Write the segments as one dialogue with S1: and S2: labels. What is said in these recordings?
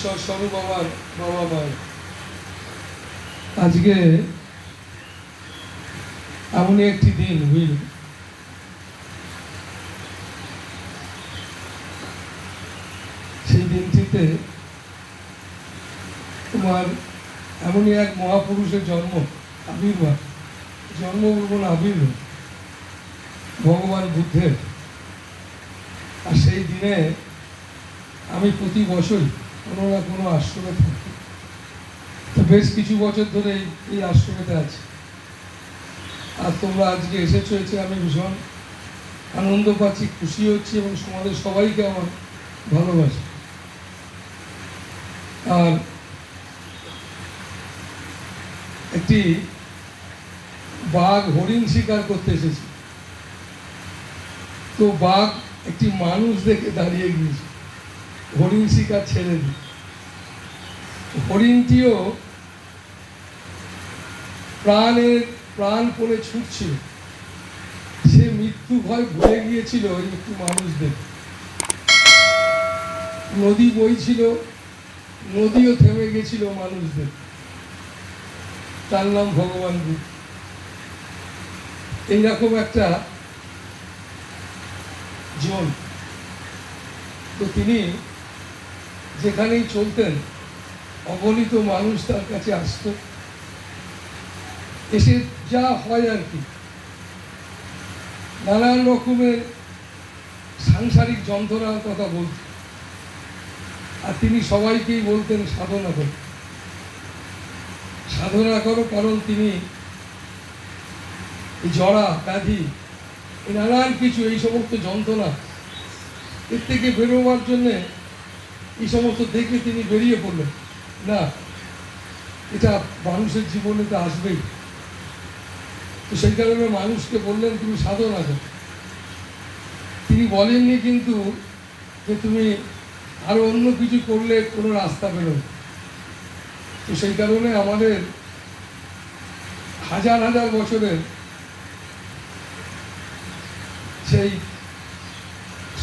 S1: ঈশ্বর স্বরূপ আমার বাবা মায়ের, আজকে এমনই একটি দিন বুঝলি, সেই দিনটিতে তোমার এমনই এক মহাপুরুষের জন্ম, আবির্ভাব, জন্ম বলবো না, আবির্ভাব ভগবান বুদ্ধের। আর সেই দিনে আমি প্রতি বছরই কোনো না কোনো আশ্রমে থাকি। তো বেশ কিছু বছর ধরে এই আশ্রমেতে আছি। আর তোমরা আজকে এসেছো, এসে আমি ভীষণ আনন্দ পাচ্ছি, খুশি হচ্ছি এবং তোমাদের সবাইকে আমার ভালোবাসি। আর একটি বাঘ হরিণ শিকার করতে এসেছে, তো বাঘ একটি মানুষ দেখে দাঁড়িয়ে গিয়েছে, হরিণ শিকার ছেড়ে দিই। হরিণটিও প্রাণ করে ছুটছিল, সে মৃত্যু ভয় ভুলে গিয়েছিল ওই একটু মানুষদের। নদী বইছিল, নদীও থেমে গেছিল মানুষদের, তার নাম ভগবান বুদ্ধ। এইরকম একটা জন। তো তিনি যেখানেই চলতেন অগণিত মানুষ তার কাছে আসত, এসে যা হয় আর কি, নানান রকমের সাংসারিক যন্ত্রণার কথা বলতেন। আর তিনি সবাইকেই বলতেন সাধনা করো, সাধনা করো, কারণ তিনি জড়া ব্যাধি নানান কিছু এই সমস্ত যন্ত্রণা এর থেকে বেরোবার জন্যে এই সমস্ত দেখে তিনি বেরিয়ে পড়লেন, না এটা মানুষের জীবনে তো আসবেই। তো সেই কারণে মানুষকে বললেন তুমি সাধনা করো। তিনি বলেননি কিন্তু যে তুমি আরো অন্য কিছু করলে কোনো রাস্তা বেরোবে। তো সেই কারণে আমাদের হাজার হাজার বছরের সেই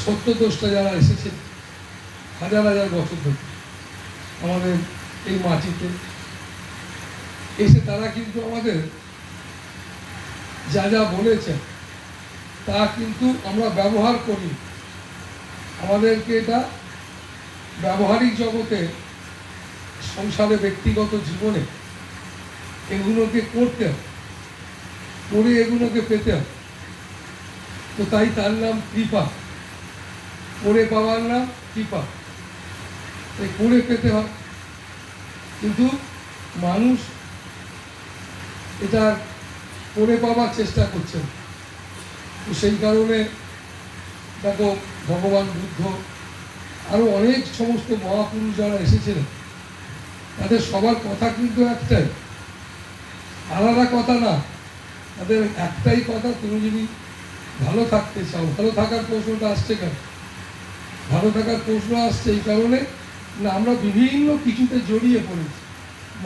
S1: সত্যদোষটা যারা এসেছে হাজার হাজার বছর ধরে আমাদের এই মাটিতে এসে, তারা কিন্তু আমাদের যা যা বলেছেন তা কিন্তু আমরা ব্যবহার করি। আমাদেরকে এটা ব্যবহারিক জগতে, সংসারে, ব্যক্তিগত জীবনে এগুলোকে করতে হবে, করে এগুলোকে পেতে হবে। তো তাই তার নাম কৃপা, করে পাওয়ার নাম কৃপা, তাই করে পেতে হয়। কিন্তু মানুষ এটা করে পাওয়ার চেষ্টা করছে। তো সেই কারণে দেখো ভগবান বুদ্ধ, আরো অনেক সমস্ত মহাপুরুষ যারা এসেছিলেন, তাদের সবার কথা কিন্তু একটাই, আলাদা কথা না, তাদের একটাই কথা, তুমি যদি ভালো থাকতে চাও, ভালো থাকার প্রশ্নটা আসছে কেন? ভালো থাকার প্রশ্ন আসছে এই কারণে না, আমরা বিভিন্ন কিছুতে জড়িয়ে পড়েছি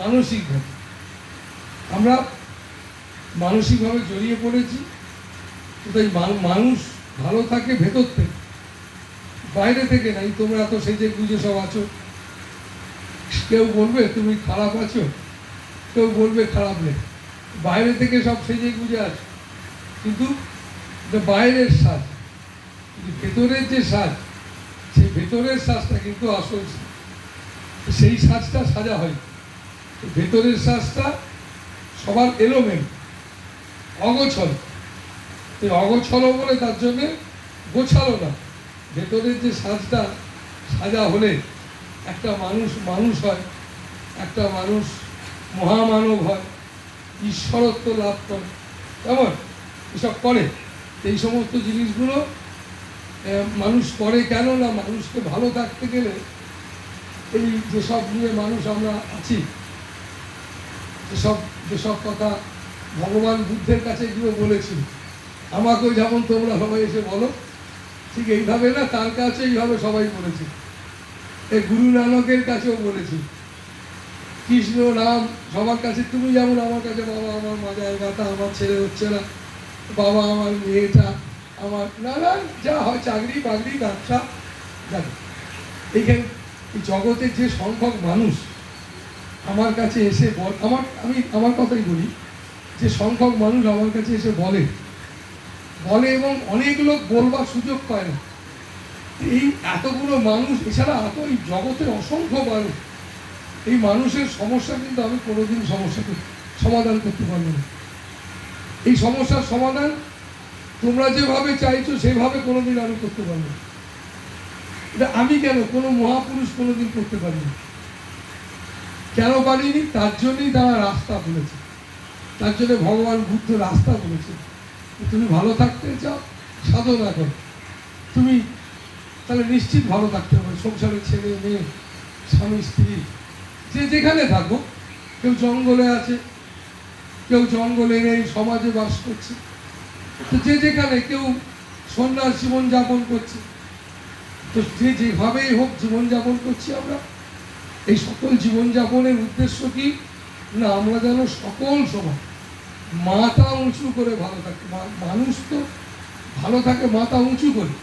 S1: মানসিকভাবে, আমরা মানসিকভাবে জড়িয়ে পড়েছি। তাই মানুষ ভালো থাকে ভেতর থেকে, বাইরে থেকে নাই। তোমরা এত সেজে গুজে সব আছো, কেউ বলবে তুমি খারাপ আছো, কেউ বলবে খারাপ নেই, বাইরে থেকে সব সেজে গুজে আছো, কিন্তু বাইরের সাজ, কিন্তু ভেতরের যে সাজ, সেই ভেতরের সাজটা কিন্তু আসল, সেই সাজটা সাজা হয়। ভেতরের সাজটা সবার এলোমেল, অগোছল। অগোছল বলে তার জন্যে গোছালো না। ভেতরের যে সাজটা সাজা হলে একটা মানুষ মানুষ হয়, একটা মানুষ মহামানব হয়, ঈশ্বরত্ব লাভ করে, কেমন এসব করে। এই সমস্ত জিনিসগুলো মানুষ করে কেন না, মানুষকে ভালো থাকতে গেলে এই যেসব নিয়ে মানুষ আমরা আছি, যেসব কথা ভগবান বুদ্ধের কাছে গিয়ে বলেছি, আমাকেও যেমন তোমরা সবাই এসে বলো, ঠিক এইভাবে না, তার কাছে এইভাবে সবাই বলেছি। এই গুরু নানকের কাছেও বলেছি, কৃষ্ণ নাম সবার কাছে, তুমি যেমন আমার কাছে, বাবা আমার মাজায় ব্যথা, আমার ছেলে হচ্ছে না, বাবা আমার মেয়েটা, আমার নানান যা হয়, চাকরি বাকরি ব্যবসা, দেখো এইখানে এই জগতের যে সংখ্যক মানুষ আমার কাছে এসে আমার কথাই বলি, যে সংখ্যক মানুষ আমার কাছে এসে বলে এবং অনেক লোক বলবার সুযোগ পায় না। এই এতগুলো মানুষ, এছাড়া এত এই জগতের অসংখ্য মানুষ, এই মানুষের সমস্যা কিন্তু আমি কোনোদিন সমস্যাকে সমাধান করতে পারবো না। এই সমস্যার সমাধান তোমরা যেভাবে চাইছো সেভাবে কোনোদিন আমি করতে পারবো না। এটা আমি কেন, কোনো মহাপুরুষ কোনোদিন করতে পারিনি। কেন পারিনি? তার জন্যই তারা রাস্তা বলেছে, তার জন্য ভগবান বুদ্ধ রাস্তা বলেছে। তুমি ভালো থাকতে চাও, সাধনা করো, তুমি তাহলে নিশ্চিত ভালো থাকতে হবে। সংসারে ছেলে মেয়ে, স্বামী স্ত্রী, যে যেখানে থাকো, কেউ জঙ্গলে আছে, কেউ জঙ্গলে নেই, সমাজে বাস করছে, তো যে যেখানে, কেউ সন্ন্যাস জীবন যাপন করছে, তো যে যেভাবেই হোক জীবনযাপন করছি আমরা। এই সকল জীবনযাপনের উদ্দেশ্য কি না, আমরা যেন সকল সময় মাথা উঁচু করে ভালো থাকি। মানুষ তো ভালো থাকে মাথা উঁচু করে,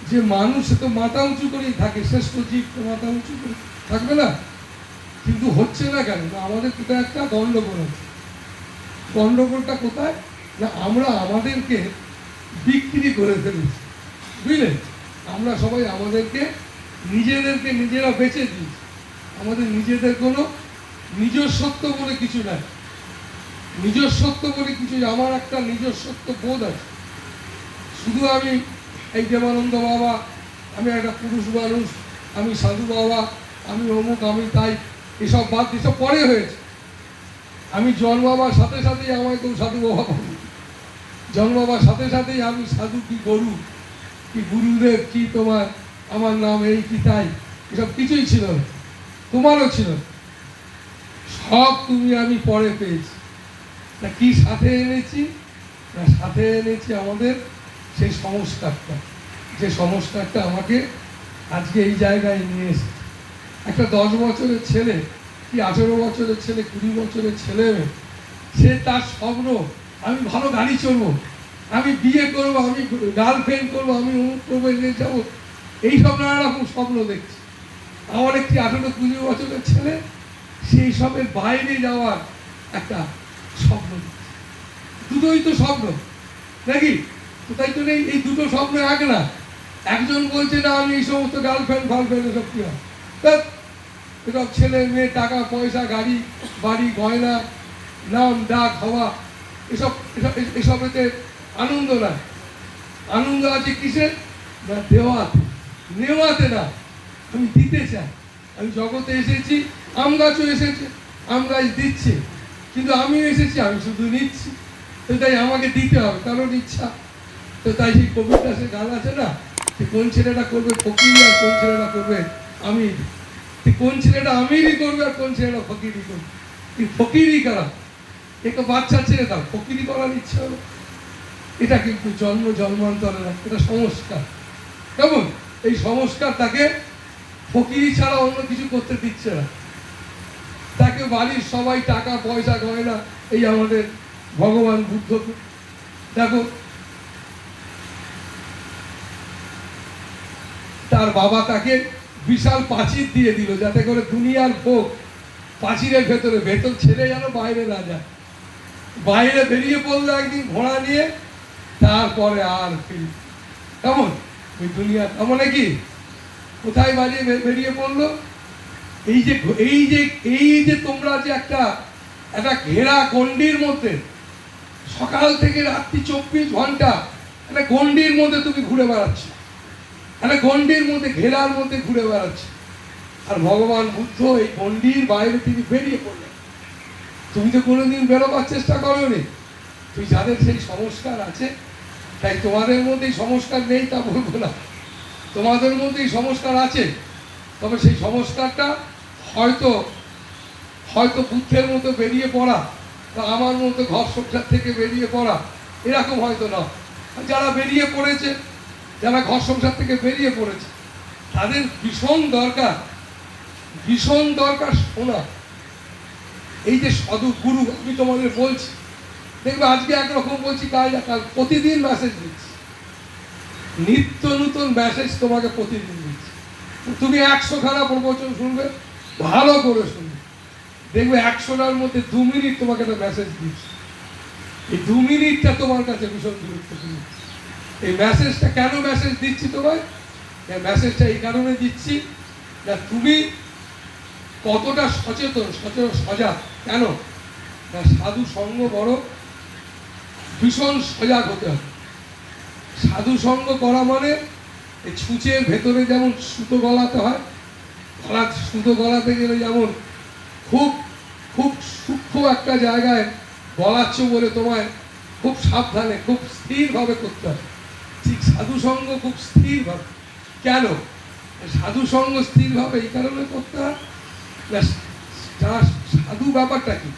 S1: যে মানুষ সে তো মাথা উঁচু করেই থাকে, শ্রেষ্ঠ জীব তো মাথা উঁচু করে থাকবে না। কিন্তু হচ্ছে না কেন? না আমাদের কোথায় একটা গণ্ডগোল আছে। গণ্ডগোলটা কোথায়? না আমরা আমাদেরকে বিক্রি করে ফেলেছি, বুঝলেন? আমরা সবাই আমাদেরকে নিজেরা বেচে দিয়েছি। আমাদের নিজেদের কোনো নিজস্বত্ব বলে কিছু নাই। নিজস্বত্ব বলে কিছু, আমার একটা নিজস্বত্ব বোধ আছে। শুধু আমি এই দেবানন্দ বাবা, আমি একটা পুরুষ মানুষ, আমি সাধু বাবা, আমি অমুক, আমি তাই, এসব বাদ, এসব পরে হয়েছে। আমি জন্মাবার সাথে সাথেই আমায় কেউ সাধু বাবা বলি, জন্মাবার সাথে সাথেই আমি সাধু কি গরু কি গুরুদেব কি তোমার, আমার নাম এই কি তাই, এসব কিছুই ছিল না, তোমারও ছিল না। সব তুমি আমি পরে পেয়েছি। না কি সাথে এনেছি? না সাথে এনেছি আমাদের সেই সংস্কারটা, যে সংস্কারটা আমাকে আজকে এই জায়গায় নিয়ে এসেছে। একটা 10 বছরের ছেলে কি 18 বছরের ছেলে, 20 বছরের ছেলে, সে তার স্বপ্ন আমি ভালো গাড়ি চলবো, আমি বিয়ে করবো, আমি গার্লফ্রেন্ড করবো, আমি অমুক করবো, এনে যাবো, এইসব নানা রকম স্বপ্ন দেখছি। আমার একটি 18-20 বছরের ছেলে সেই সবের বাইরে যাওয়ার একটা স্বপ্ন দেখছে। দুটোই তো স্বপ্ন নাকি? তো তাই তো নেই, এই দুটো স্বপ্ন এক না। একজন বলছে না আমি এই সমস্ত গার্লফ্রেন্ড এসব কি হয়, এসব ছেলে মেয়ে, টাকা পয়সা, গাড়ি বাড়ি, গয়না, নাম ডাক হওয়া, এসবেতে আনন্দ না। আনন্দ আছে কিসে? না দেওয়াতে, নেওয়াতে না। আমি দিতে চাই। আমি জগতে এসেছি, আম গাছও এসেছে, আম গাছ দিচ্ছে, কিন্তু আমি এসেছি আমি শুধু নিচ্ছি। তো তাই আমাকে দিতে হবে, কারণ ইচ্ছা। তো তাই সেই কবিতা, সে গান আছে না, কোন ছেলেটা করবে ফকিরি আর কোন ছেলেটা করবে আমির, কোন ছেলেটা আমিরই করবে আর কোন ছেলেটা ফকিরি করবে। ফকিরি করা, একটা বাচ্চা ছেলে তার ফকিরি করার ইচ্ছা হলো, এটা কিন্তু জন্মান্তরে না, এটা সংস্কার। কেমন? এই সংস্কার তাকে ফকিরি ছাড়া অন্য কিছু করতে দিচ্ছে না। তাকে বাড়ির সবাই টাকা পয়সা গয়না, এই আমাদের ভগবান বুদ্ধ দেখো, তার বাবা তাকে বিশাল প্রাচীর দিয়ে দিল, যাতে করে দুনিয়ার ভোগ প্রাচীরের ভেতর ছেড়ে যেন বাইরে না যায়। বাইরে বেরিয়ে পড়লো একদিন ঘোড়া নিয়ে, তারপরে আর ফিরি। কেমন ওই দুনিয়া, তেমন কি কোথায় বেরিয়ে পড়লো? এই যে তোমরা যে একটা ঘেরা গণ্ডির মধ্যে, সকাল থেকে রাত্রি 24 ঘন্টা একটা গণ্ডির মধ্যে তুমি ঘুরে বেড়াচ্ছ, একটা গণ্ডির মধ্যে, ঘেরার মধ্যে ঘুরে বেড়াচ্ছে। আর ভগবান বুদ্ধ এই গণ্ডির বাইরে তিনি বেরিয়ে পড়লেন। তুমি তো কোনোদিন বেরোবার চেষ্টা করোনি। তুই যাদের সেই সংস্কার আছে, তাই তোমাদের মধ্যেই সংস্কার নেই তা বলবো না, তোমাদের মধ্যেই সংস্কার আছে। তবে সেই সংস্কারটা হয়তো বুদ্ধের মতো বেরিয়ে পড়া বা আমার মতো ঘর সংসার থেকে বেরিয়ে পড়া, এরকম হয়তো না। যারা বেরিয়ে পড়েছে, যারা ঘর সংসার থেকে বেরিয়ে পড়েছে, তাদের ভীষণ দরকার শোনা। এই যে সদগুরু আমি তোমাদের বলছি, দেখবে আজকে একরকম বলছি, কাল প্রতিদিন মেসেজ দিচ্ছি, নিত্য নতুন মেসেজ তোমাকে প্রতিদিন দিচ্ছি। তুমি 100খানা প্রবচন শুনবে, ভালো করে শুনবে, দেখবে 100টার মধ্যে 2 মিনিট তোমাকে একটা মেসেজ দিচ্ছে। এই 2 মিনিটটা তোমার কাছে ভীষণ গুরুত্বপূর্ণ। এই মেসেজটা কেন মেসেজ দিচ্ছি তোমায়? এই মেসেজটা এই কারণে দিচ্ছি না তুমি কতটা সচেতন সজাগ। কেন না, সাধু সঙ্গ বড় ভীষণ সজাগ হতে হবে। সাধু সঙ্গ করা মানে এই ছুঁচের ভেতরে যেমন সুতো গলাতে হয়, সুতো গলাতে গেলে যেমন খুব খুব সূক্ষ্ম একটা জায়গায় গলাচ্ছ বলে তোমায় খুব সাবধানে খুব স্থিরভাবে করতে হবে, ঠিক সাধু সঙ্গ খুব স্থিরভাবে। কেন সাধু সঙ্গ স্থিরভাবে এই কারণে করতে হয় না, যারা সাধু ব্যাপারটা কি,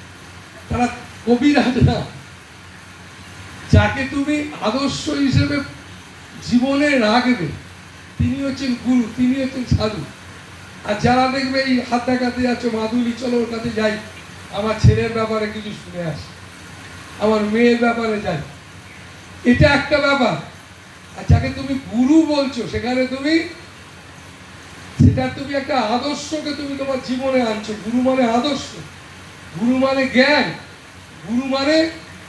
S1: তারা কবিরাজ না। যাকে তুমি আদর্শ হিসেবে জীবনে রাখবে তিনি হচ্ছেন গুরু, তিনি হচ্ছেন সাধু। আর যারা দেখবে এই হাত দেখাতে যাচ্ছ, মাদুলি চলো ওর কাছে যাই, আমার ছেলের ব্যাপারে কিছু শুনে আসি, আমার মেয়ের ব্যাপারে যাই, এটা একটা ব্যাপার। আর যাকে তুমি গুরু বলছো সেখানে তুমি একটা আদর্শকে তুমি তোমার জীবনে আনছো। গুরু মানে আদর্শ, গুরু মানে জ্ঞান, গুরু মানে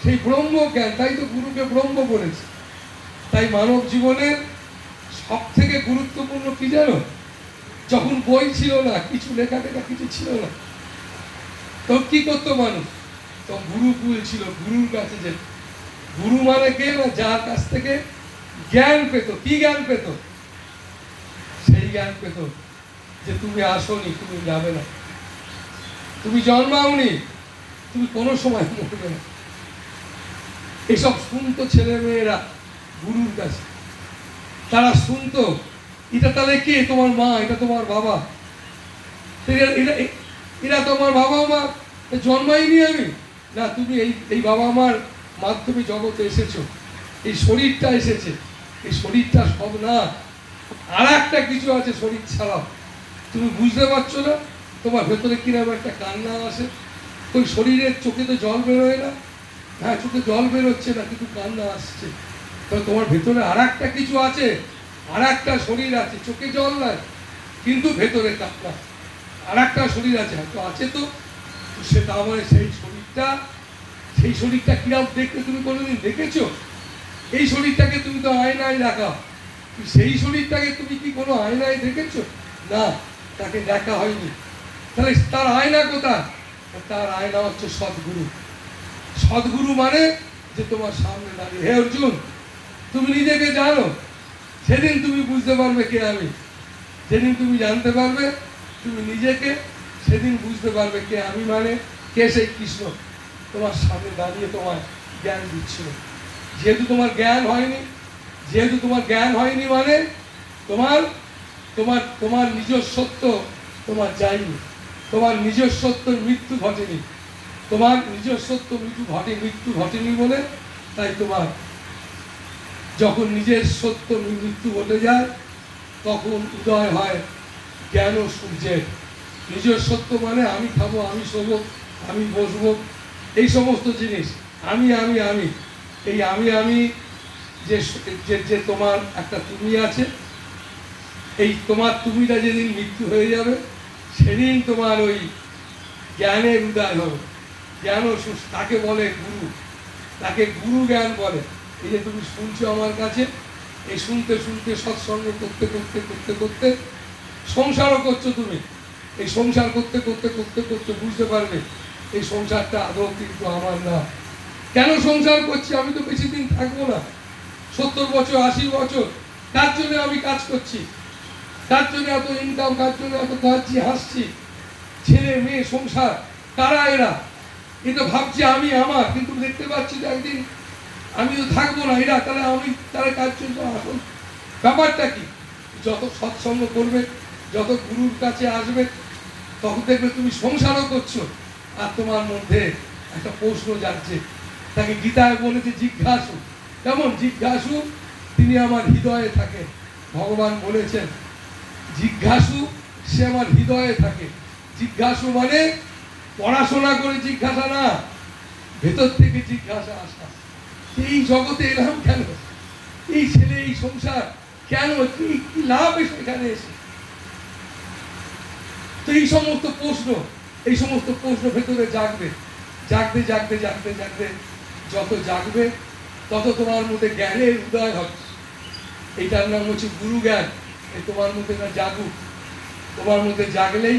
S1: সেই ব্রহ্ম জ্ঞান। তাই তো গুরুকে ব্রহ্ম বলেছে। তাই মানব জীবনের সব থেকে গুরুত্বপূর্ণ কি জানো, যখন বই ছিল না, কিছু লেখা টেখা কিছু ছিল না, তখন কি করতো মানুষ? তখন গুরুকুল ছিল, গুরুর কাছে যেত। গুরু মানে কে না, যার কাছ থেকে জ্ঞান পেত। কি জ্ঞান পেত? সেই জ্ঞান পেত যে তুমি আসোনি, তুমি যাবে না, তুমি জন্মাওনি, তুমি কোনো সময় মরবে না। এসব শুনতো ছেলে মেয়েরা গুরুর কাছে। তারা শুনতো এটা তাহলে কে? তোমার মা, এটা তোমার বাবা, এরা তোমার বাবা মা জন্মাইনি আমি না, তুমি এই বাবা মার মাধ্যমে জগতে এসেছো, এই শরীরটা এসেছে, এই শরীরটা সব না, আর একটা কিছু আছে শরীর ছাড়াও। তুমি বুঝতে পারছো না? তোমার ভেতরে কিরকম একটা কান্না আসে, ওই শরীরের চোখে তো জল বেরোয় না, হ্যাঁ চোখে জল বেরোচ্ছে না কিন্তু কান্না আসছে, তবে তোমার ভেতরে আর একটা কিছু আছে, আর একটা শরীর আছে, চোখে জল নাই কিন্তু ভেতরে কান্না, আর একটা শরীর আছে, হয়তো আছে তো সেটা আমার সেই শরীরটা কিরকম দেখতে তুমি কোনোদিন দেখেছো? এই শরীরটাকে তুমি তো আয়নায় রাখা, সেই শরীরটাকে তুমি কি কোনো আয়নায় দেখেছো? না, তাকে দেখা হয়নি। তাহলে তার আয়না কোথায়? তার আয়না হচ্ছে সদ্গুরু। সদ্গুরু মানে যে তোমার সামনে দাঁড়িয়ে। হে অর্জুন, তুমি নিজেকে জানো, সেদিন তুমি বুঝতে পারবে কে আমি। যেদিন তুমি জানতে পারবে তুমি নিজেকে, সেদিন বুঝতে পারবে কে আমি, মানে কে সেই কৃষ্ণ তোমার সামনে দাঁড়িয়ে তোমার জ্ঞান দিচ্ছিল। যেহেতু তোমার জ্ঞান হয়নি মানে তোমার নিজস্বত্ব তোমার যায়নি, তোমার নিজস্বত্বর মৃত্যু ঘটেনি, তোমার নিজস্বত্ব মৃত্যু ঘটেনি বলে তাই তোমার যখন নিজের সত্য মৃত্যু ঘটে যায় তখন উদয় হয় জ্ঞান ও সূর্যের। নিজের সত্য মানে আমি খাবো, আমি শোবো, আমি বসবো, এই সমস্ত জিনিস আমি আমি আমি এই আমি যে তোমার একটা তুমি আছে, এই তোমার তুমিটা যেদিন মৃত্যু হয়ে যাবে সেদিন তোমার ওই জ্ঞানের উদয় হবে। জ্ঞান ও তাকে বলে গুরু, তাকে গুরু জ্ঞান বলে। এই যে তুমি শুনছো আমার কাছে, এই শুনতে শুনতে সৎসঙ্গ করতে করতে করতে করতে সংসারও করছো তুমি, এই সংসার করতে করতে করতে করতে বুঝতে পারবে এই সংসারটা আদৌ কিন্তু আমার না। কেন সংসার করছি? আমি তো বেশি দিন থাকবো না, 70 বছর 80 বছর। তার জন্য আমি কাজ করছি, তার জন্য এত ইনকাম, তার জন্য এত খাচ্ছি, হাসছি, ছেলে মেয়ে সংসার, কারা এরা? এ তো ভাবছি আমি আমার, কিন্তু দেখতে পাচ্ছি যে একদিন আমি তো থাকবো না, এরা তারা কাজ জন্য আসল ব্যাপারটা কি? যত সৎসঙ্গ করবে, যত গুরুর কাছে আসবে, তখন দেখবে তুমি সংসারও করছো আর তোমার মধ্যে একটা প্রশ্ন যাচ্ছে। তাকে গীতায় বলেছে জিজ্ঞাসু। কেমন জিজ্ঞাসু? তিনি আমার হৃদয়ে থাকে। ভগবান বলেছেন জিজ্ঞাসু সে আমার হৃদয়ে থাকে। জিজ্ঞাসু মানে পড়াশোনা করে জিজ্ঞাসা না, ভেতর থেকে জিজ্ঞাসা আসা। এই জগতে এলাম কেন? এই ছেলে, এই সংসার কেন? কি লাভ সেখানে এসে? তো এই সমস্ত প্রশ্ন ভেতরে জাগবে, জাগতে জাগতে জাগতে জাগতে যত জাগবে তত তোমার মধ্যে জ্ঞানের উদয় হবে। এইটার নাম হচ্ছে গুরু জ্ঞান। এই তোমার মধ্যে না জাগুক, তোমার মধ্যে জাগলেই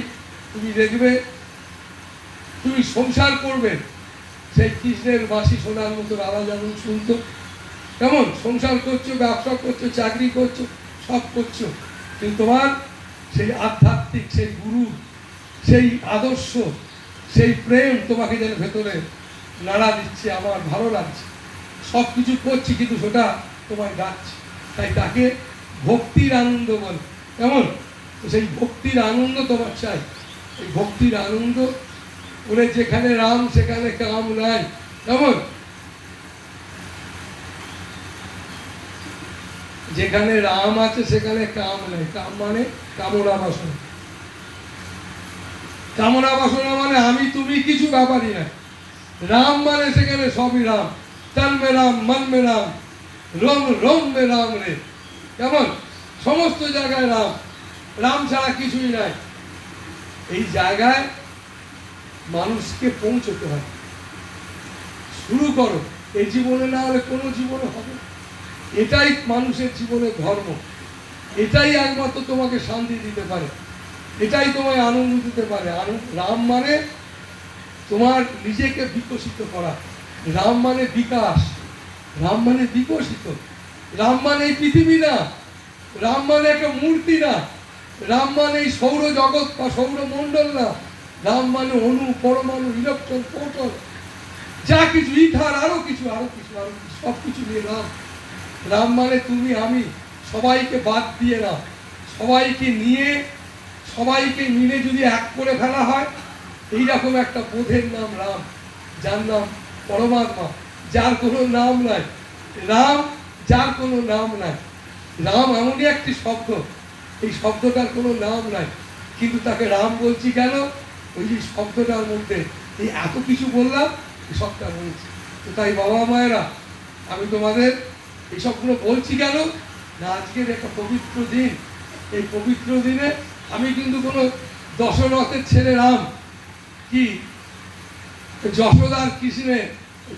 S1: তুমি দেখবে তুমি সংসার করবে সেই কৃষ্ণের বাঁশি শোনার মতো রাধা যেমন শুনতো, কেমন সংসার করছো, ব্যবসা করছো, চাকরি করছো, সব করছো, কিন্তু তোমার সেই আধ্যাত্মিক, সেই গুরু, সেই আদর্শ, সেই প্রেম তোমাকে যেন ভেতরে নাড়া দিচ্ছে, আমার ভালো লাগছে, সব কিছু করছি কিন্তু সেটা তোমায় ডাকছে, তাই তাকে ভক্তির আনন্দ বলে। কেমন? সেই ভক্তির আনন্দ তোমার চাই। এই ভক্তির আনন্দ বলে যেখানে রাম সেখানে কাম নাই। কেমন? যেখানে রাম আছে সেখানে কাম নাই। কাম মানে কামনা বাসনা। কামনা বাসনা মানে আমি তুমি কিছু ব্যাপারই না। রাম মানে সেখানে সবই রাম, তন মে রাম, মন মে রাম, রোম রোম মে রাম রে। কেমন? সমস্ত জায়গায় রাম, রাম ছাড়া কিছুই নাই। এই জায়গায় মানুষকে পৌঁছতে হয়। শুরু করো, এই জীবনে না হলে কোনো জীবনে হবে। এটাই মানুষের জীবনের ধর্ম, এটাই একমাত্র তোমাকে শান্তি দিতে পারে, এটাই তোমায় আনন্দ দিতে পারে। রাম মানে তোমার নিজেকে বিকশিত করা, রাম মানে বিকাশ, রাম মানে বিকশিত, রাম মানে এই পৃথিবী না, রাম মানে একটা মূর্তি না, রাম মানে এই সৌর জগৎ বা সৌরমণ্ডল না, রাম মানে অণু, পরমাণু, ইলেকট্রন, প্রোটন, যা কিছু, ইথার, আরো কিছু সব কিছু নিয়ে রাম। রাম মানে তুমি আমি, সবাইকে বাদ দিয়ে না, সবাইকে নিয়ে, সবাইকে মিলে যদি এক করে ফেলা হয়, এইরকম একটা বোধের নাম রাম, যার নাম পরমাত্মা, যার কোনো নাম নাই। রাম যার কোনো নাম নাই। রাম এমনই একটি শব্দ, এই শব্দটার কোনো নাম নাই, কিন্তু তাকে রাম বলছি কেন? ওই যে শব্দটার মধ্যে এই এত কিছু বললাম, সবটা রয়েছে। তো তাই বাবা মায়েরা, আমি তোমাদের এইসবগুলো বলছি কেন না, আজকের একটা পবিত্র দিন। এই পবিত্র দিনে আমি কিন্তু কোনো দশরথের ছেলে রাম, কি যশোদার কৃষ্ণের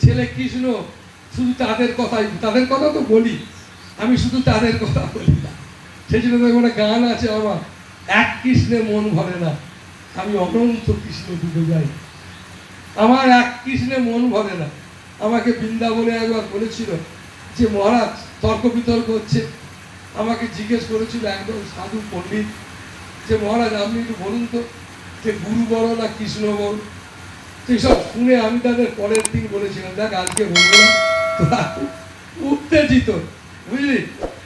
S1: ছেলে কৃষ্ণ, শুধু তাদের কথা তো বলি, আমি শুধু তাদের কথা বলি না। সেই জন্য একটা গান আছে আমার, এক কৃষ্ণে মন ভরে না, আমি অনন্ত কৃষ্ণ ডুবে যাই। আমার এক কৃষ্ণে মন ভরে না। আমাকে বৃন্দাবনে একবার বলেছিল যে মহারাজ তর্ক বিতর্ক হচ্ছে, আমাকে জিজ্ঞেস করেছিল একদম সাধু পণ্ডিত যে মহারাজ আপনি একটু বলুন তো যে গুরু বড় না কৃষ্ণ বড়? তো এইসব শুনে আমি তাদের পরের দিন বলেছিলাম, দেখ আজকে বলবো না, তোরা উত্তেজিত, বুঝলি,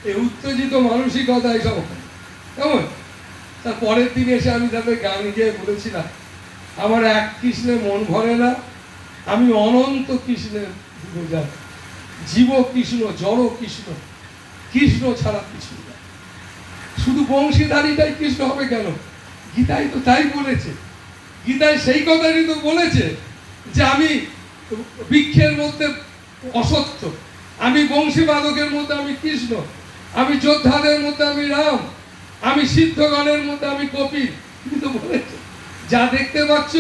S1: এই উত্তেজিত মানসিকতা এইসব কেমন। তার পরের দিন এসে আমি তাদের গান গিয়ে বলেছিলাম, আমার এক কৃষ্ণে মন ভরে না, আমি অনন্ত কৃষ্ণের ডুবে যাই। জীব কৃষ্ণ, জড় কৃষ্ণ, কৃষ্ণ ছাড়া কিছু না। শুধু বংশীধারীটাই কৃষ্ণ হবে কেন? গীতায় তো তাই বলেছে, গীতায় সেই কথাই তো বলেছে যে আমি বৃক্ষের মধ্যে অসত্য, আমি বংশীবাদকের মধ্যে আমি কৃষ্ণ, আমি যোদ্ধাদের মধ্যে আমি রাম, আমি সিদ্ধগণের মধ্যে আমি কপিল। কিন্তু বলেছে যা দেখতে পাচ্ছ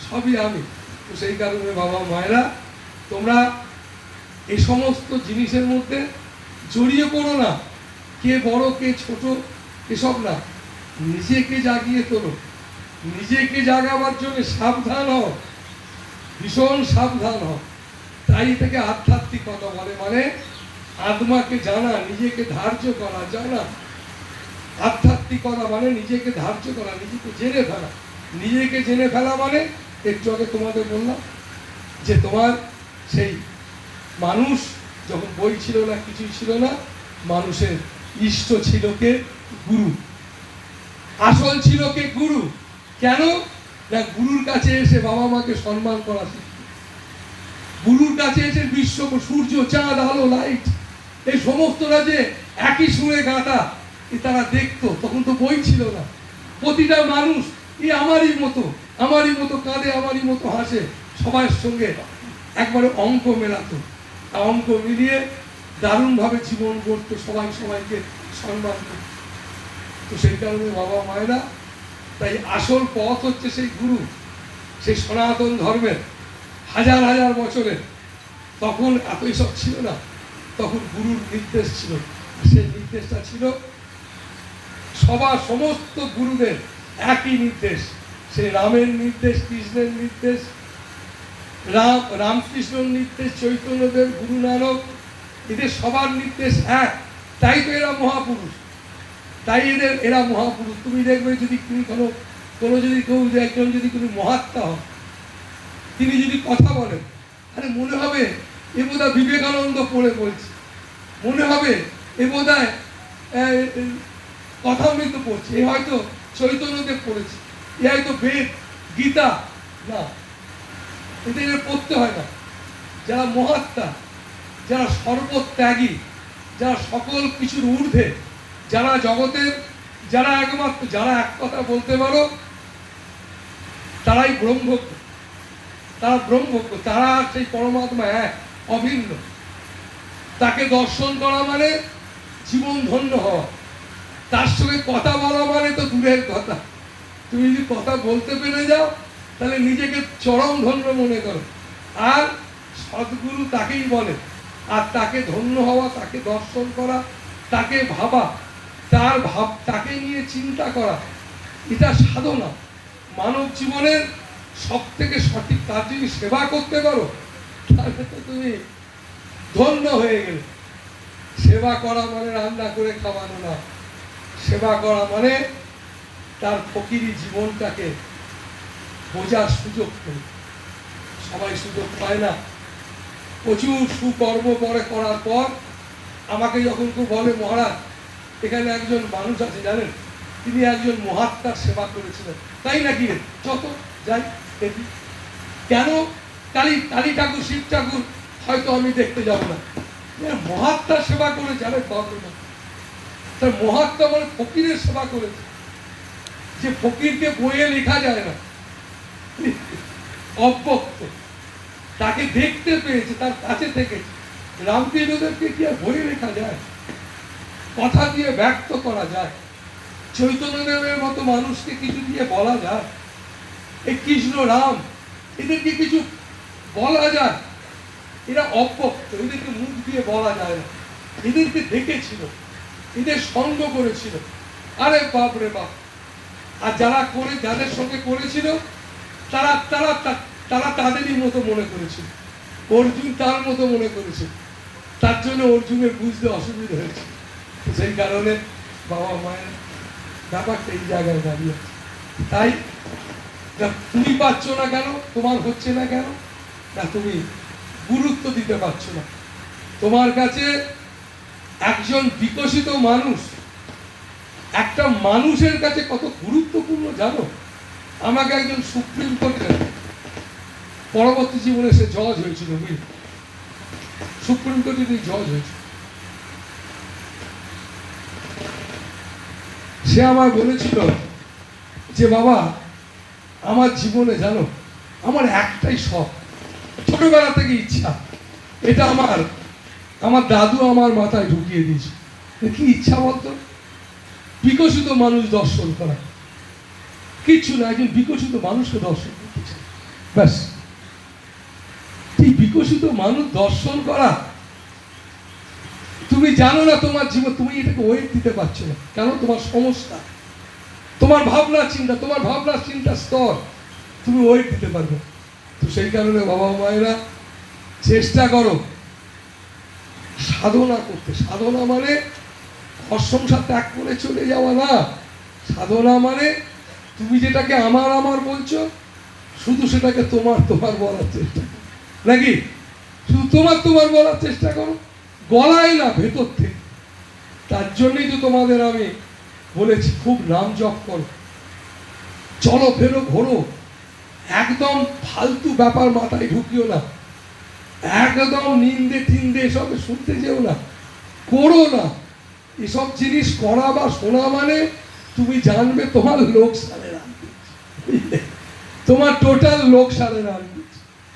S1: সবই আমি। তো সেই কারণে বাবা মায়েরা, তোমরা এই সমস্ত জিনিসের মধ্যে জড়িয়ে পড়ো না। কে বড় কে ছোট এসব না, নিজেকে জাগিয়ে তোলো। নিজেকে জাগাবার জন্য সাবধান হও, ভীষণ সাবধান হও। তাই থেকে আধ্যাত্মিকতা বলে, মানে আত্মাকে জানা, নিজেকে ধার্য করা, জানা। আধ্যাত্মিকতা মানে নিজেকে ধার্য করা, নিজেকে জেনে ফেলা। নিজেকে জেনে ফেলা মানে একটু আগে তোমাদের বললাম যে তোমার সেই মানুষ যখন বই ছিল না, কিছুই ছিল না, মানুষের ইষ্ট ছিল কে? গুরু। আসল ছিল কে? গুরু। কেন না, গুরুর কাছে এসে বাবা মাকে সম্মান করা শিখত। গুরুর কাছে এসে বিশ্ব, সূর্য, চাঁদ, আলো, লাইট, এই সমস্তটা যে একই সুরে গাঁথা, তারা দেখতো। তখন তো বই ছিল না, প্রতিটা মানুষ আমারই মতো কাঁদে, আমারই মতো হাসে, সবার সঙ্গে একবারে অঙ্ক মেলাতো। অঙ্ক মিলিয়ে দারুণভাবে জীবন গড়তো, সবাই সবাইকে সম্মান করত। তো সেই কারণে বাবা মায়েরা তাই আসল পথ হচ্ছে সেই গুরু, সেই সনাতন ধর্মের হাজার হাজার বছরের। তখন এতই সব ছিল না, তখন গুরুর নির্দেশ ছিল। সেই নির্দেশটা ছিল সবার, সমস্ত গুরুদের একই নির্দেশ। সেই রামের নির্দেশ, কৃষ্ণের নির্দেশ, রামকৃষ্ণর নির্দেশ, চৈতন্যদেব, গুরু নানক, এদের সবার নির্দেশ এক। তাই তো এরা মহাপুরুষ, তাই এরা মহাপুরুষ। তুমি দেখবে যদি তুমি কোনো যদি কেউ একজন যদি কোনো মহাত্মা হন, তিনি যদি কথা বলেন, আরে মনে হবে এ বোধহয় বিবেকানন্দ পড়ে বলছে, মনে হবে এ বোধহয় কথামৃত পড়ছে, এ হয়তো চৈতন্যদেব পড়েছে, এ হয়তো বেদ, গীতা। না, এদের পড়তে হয় না। যারা মহাত্মা, যারা সর্বত্যাগী, যারা সকল কিছুর ঊর্ধ্বে, যারা জগতের, যারা একমাত্র, যারা এক কথা বলতে পারো, তারাই ব্রহ্মজ্ঞ, তারা ব্রহ্মজ্ঞ, তারা সেই পরমাত্মা এক, অভিন্ন। তাকে দর্শন করা মানে জীবন ধন্য হওয়া। তার সঙ্গে কথা বলা মানে তো দূরের কথা, তুমি যদি কথা বলতে পেরে যাও তাহলে নিজেকে চরম ধন্য মনে করো। আর সদ্গুরু তাকেই বলে। আর তাকে ধন্য হওয়া, তাকে দর্শন করা, তাকে ভাবা, তাকে নিয়ে চিন্তা করা, এটা সাধনা। মানব জীবনের সব থেকে সঠিক কাজ যদি সেবা করতে পারো, তাহলে তো তুমি ধন্য হয়ে গেলে। সেবা করা মানে রান্না করে খাওয়ানো না, সেবা করা মানে তার ফকিরি জীবনটাকে বোঝার সুযোগ করে। সবাই সুযোগ পায় না। প্রচুর সুকর্ম করে করার পর আমাকে যখন কেউ বলে, মহারাজ এখানে একজন মানুষ আছে জানেন, তিনি একজন মহাত্মার সেবা করেছিলেন, তাই নাকি? যত যাই দেখি, কেন? কালী ঠাকুর, শিব ঠাকুর হয়তো আমি দেখতে যাব না, মহাত্মার সেবা করে যাবে পাবো না। তার মহাত্মা মানে ফকিরের সেবা করেছে, যে ফকিরকে বইয়ে লেখা যায় না, অব্যক্ত, তাকে দেখতে পেয়েছে, তার কাছে থেকে। রামকৃষ্ণদেবকে কি আর বইয়ে লেখা যায়? কথা দিয়ে ব্যক্ত করা যায়? চৈতন্যদেবের মতো মানুষকে কিছু দিয়ে বলা যায়? এই কৃষ্ণ, রাম, এদেরকে কিছু বলা যায়? এরা অব্যক্ত, এদেরকে মুখ দিয়ে বলা যায় না। এদেরকে দেখেছিল, এদের সঙ্গ করেছিল, আরে বাপ রে বাপ। আর যাদের সঙ্গে করেছিল তারা তারা তারা তাদেরই মতো মনে করেছিল, অর্জুন তার মতো মনে করেছিল। তার জন্য অর্জুনের বুঝতে অসুবিধা হয়েছে। সেই কারণে বাবা মায়ের ব্যাপারটা এই জায়গায় দাঁড়িয়ে আছে। তাই তুমি পাচ্ছ না কেন? তোমার হচ্ছে না কেন? না তুমি গুরুত্ব দিতে পারছো না। তোমার কাছে একজন বিকশিত মানুষ, একটা মানুষের কাছে কত গুরুত্বপূর্ণ জানো? আমাকে একজন সুপ্রিম কোর্টের পরবর্তী জীবনে সে জজ হয়েছিল, বুঝলি, সুপ্রিম কোর্টের জজ হয়েছিল। সে আমায় বলেছিল যে বাবা, আমার জীবনে জানো আমার একটাই শখ, ছোটবেলা থেকে ইচ্ছা, এটা আমার দাদু আমার মাথায় ঢুকিয়ে দিয়েছে। কি ইচ্ছা বলতো? বিকশিত মানুষ দর্শন করা। কিছু না, একজন বিকশিত মানুষকে দর্শন করতে চাই, ব্যাস। বিকশিত মানুষ দর্শন করা। তুমি জানো না তোমার জীবন, তুমি এটাকে ওয়েট দিতে পারছো না কেন? তোমার সমস্যা, তোমার ভাবনা চিন্তা, তোমার ভাবনা চিন্তা স্তর তুমি ওয়েট দিতে পারবে। তো সেই কারণে বাবা মায়েরা চেষ্টা করো সাধনা করতে। সাধনা মানে ঘর সংসার ত্যাগ করে চলে যাওয়া না। সাধনা মানে তুমি যেটাকে আমার আমার বলছো, শুধু সেটাকে তোমার তোমার বলার চেষ্টা করো, নাকি? শুধু তোমার তোমার বলার চেষ্টা করো, গলায় না, ভেতর থেকে। তার জন্যই তো তোমাদের আমি বলেছি খুব নাম জপ করো, চলো ফেরো ঘোরো, একদম ফালতু ব্যাপার মাথায় ঢুকিও না, একদম নিন্দে টিন্দে এসবে শুনতে যেও না, করো না। এসব জিনিস করা বা শোনা মানে তুমি জানবে তোমার লোকসানের আনবে, তোমার টোটাল লোকসানের আনবে।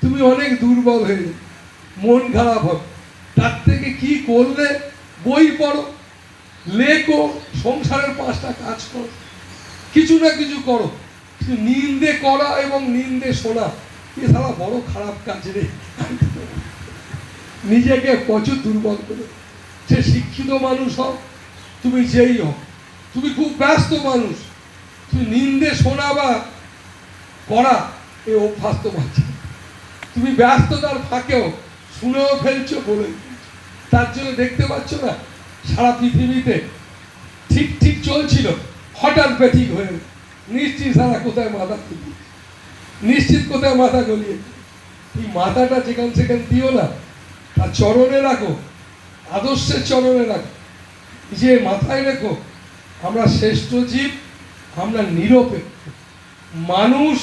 S1: তুমি অনেক দুর্বল হয়ে যাবে, মন খারাপ হবে। তার থেকে কি করলে? বই পড়ো, লেখো, সংসারের 5টা কাজ করো, কিছু না কিছু করো, কিন্তু নিন্দে করা এবং নিন্দে শোনা এ সারা বড় খারাপ কাজ রে। নিজেকে প্রচুর দুর্বল করে, সে শিক্ষিত মানুষ হও, তুমি যেই হও, তুমি খুব ব্যস্ত মানুষ, তুমি নিন্দে শোনা বা করা এই অভ্যাস তোমার ছিল। তুমি ব্যস্ততার ফাঁকেও শুনেও ফেলছো, বলে তার জন্য দেখতে পাচ্ছ না সারা পৃথিবীতে ঠিক ঠিক চলছিল, হঠাৎ বেঠিক হয়ে নিশ্চিত সারা কোথায় মাথা খুলি, নিশ্চিত কোথায় মাথা গলিয়ে এই মাথাটা যেখান সেখান দিও না, তার চরণে রাখো, আদর্শের চরণে রাখো, যে মাথায় রেখো আমরা শ্রেষ্ঠ জীব, আমরা নিরপেক্ষ মানুষ।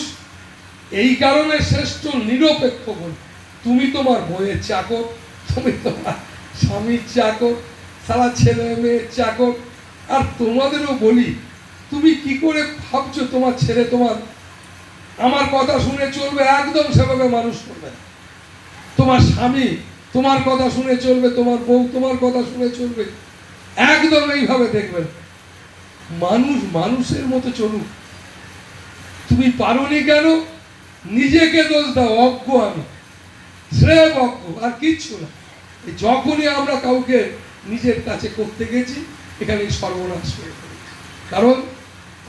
S1: এই কারণে শ্রেষ্ঠ নিরপেক্ষ বলি, তুমি তোমার বইয়ের চাকর, তুমি তোমার স্বামীর চাকর, সারা ছেলে মেয়ের চাকর। আর তোমাদেরও বলি, তুমি কি করে ভাবছো তোমার ছেলে তোমার আমার কথা শুনে চলবে? একদম সেভাবে মানুষ করবে না। তোমার স্বামী তোমার কথা শুনে চলবে, তোমার বউ তোমার কথা শুনে চলবে, একদম এইভাবে দেখবেন। মানুষ মানুষের মতো চলুক। তুমি পারোনি কেন? নিজেকে দোষ দাও, অজ্ঞ আমি, স্রেফ অজ্ঞ, আর কিচ্ছু না। যখনই আমরা কাউকে নিজের কাছে করতে গেছি, এখানে সর্বনাশ হয়ে পড়েছি। কারণ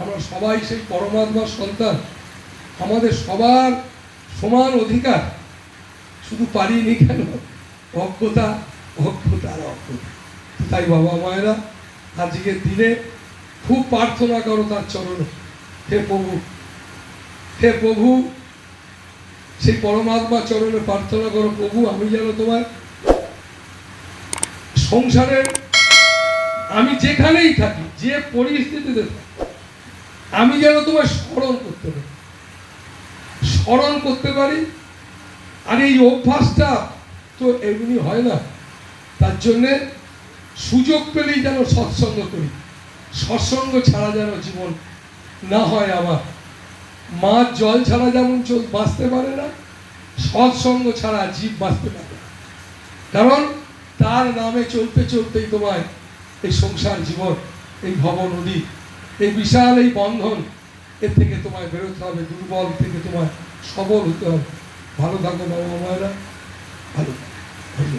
S1: আমরা সবাই সেই পরমাত্মার সন্তান, আমাদের সবার সমান অধিকার, শুধু পারিনি কেন? অজ্ঞতা, অজ্ঞতা আর অজ্ঞতা। তাই বাবা মায়েরা আজকের দিনে খুব প্রার্থনা করো তার চরণে, হে প্রভু, হে প্রভু, সেই পরমাত্মা চরণে প্রার্থনা করো, প্রভু আমি যেন তোমার সংসারের, আমি যেখানেই থাকি, যে পরিস্থিতিতে থাকি, আমি যেন তোমার স্মরণ করতে পারি, স্মরণ করতে পারি। আর এই অভ্যাসটা তো এমনি হয় না, তার জন্যে সুযোগ পেলেই যেন সৎসঙ্গ করি, সৎসঙ্গ ছাড়া যেন জীবন না হয় আমার। মাছ জল ছাড়া যেমন বাঁচতে পারে না, সৎসঙ্গ ছাড়া জীব বাঁচতে পারে না। কারণ তার নামে চলতে চলতেই তোমায় এই সংসার জীবন, এই ভব নদী, এই বিশাল এই বন্ধন, এর থেকে তোমায় বেরোতে হবে, দুর্বল থেকে তোমায় সবল হতে হবে। ভালো থাকো বাবা মায়েরা, ভালো থাকো।